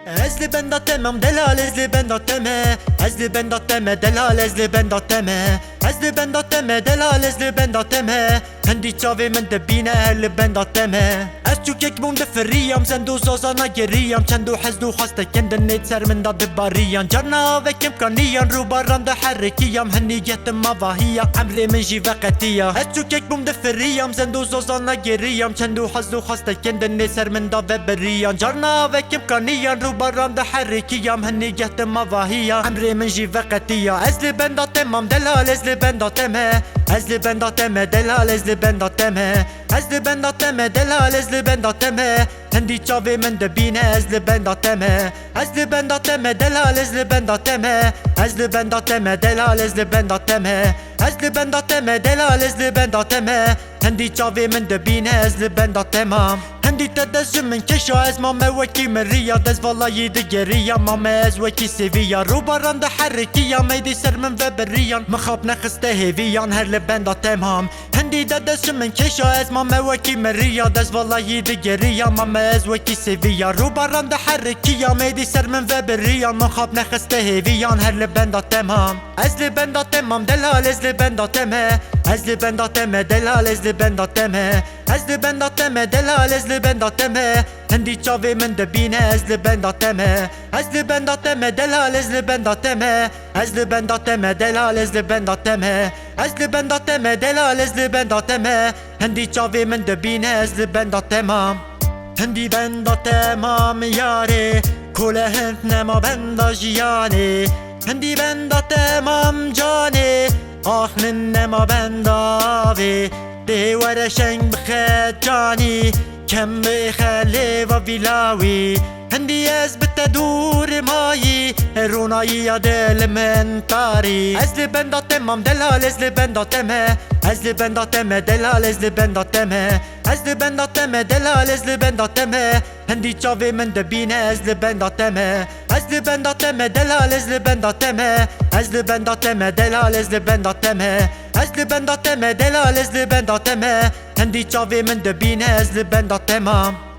Ezli benda temem delal ezli benda teme Ezli benda teme delal ezli benda teme Ezli benda teme delal ezli benda teme Hendi çave min de bine ehli benda teme Ez çukek bum de ferriyam Zendو zazana geriyam Çendo hezdu hasta kendin netser min da dibariyan Carna ve kim kaniyan Rubaran da harrikiyam Henni yetim mavahiya Emri min jive qatiya Ez çukek bum de ferriyam Zendو zazana geriyam Çendo hezdu hasta kendin netser min da dibariyan Carna ve kim kaniyan Rubaran da harrikiyam Henni yetim mavahiya Emri min jive qatiya Ezli benda temam delal ezli benda teme Ezli benda teme delal ezli benda teme Ezli benda teme delal ezli benda teme Hendi çave min de bine ezli benda teme Ezli benda teme delal ezli benda teme Ezli benda teme delal ezli benda teme Ezli benda teme delal ezli benda teme Hendi çave min de bine ezli benda temam Hendi tedezim min keşa ez mame weki meriya Dez vallahi de geriya mame ez weki seviya Rubaran da harrikiya meydi ser min ve beriyan Mıkhab nekhiste heviyan her li benda temam Hendi tedezim min keşa ez mame weki meriya Dez vallahi de geriya mame ez weki seviya Rubaran da harrikiya meydi ser min ve beriyan Mıkhab nekhiste heviyan her li benda temam Ezli benda temam delal ezli benda teme Ezli benda teme delal ezli benda teme Ezli benda teme delal ezli benda teme Hendi çave min de bine ezli benda teme Ezli benda teme delal ezli benda teme Ezli benda teme delal ezli benda teme Ezli benda teme delal ezli benda teme Hendi çave min de bine ezli benda temam Hendi benda temam yare Kule hent nema benda jiyane Hendi benda temam cane Ah nema benda ve De wara şeng bخet cani Kem بخلي وفيلاوي هندي از بتدور ماي روناي يا دل من طاري ازلي بندا تمام دلال ازلي بندا تمه ازلي بندا تمه دلال ازلي بندا تمه ازلي بندا تمه دلال ازلي بندا تمه هندي تشافي من دبينه ازلي بندا تمه ازلي بندا تمه دلال ازلي بندا تمه ازلي بندا تمه دلال ازلي بندا تمه ازلي بندا تمه دلال ازلي بندا تمه هندي تشافي من دبينه ازلي بندا تمام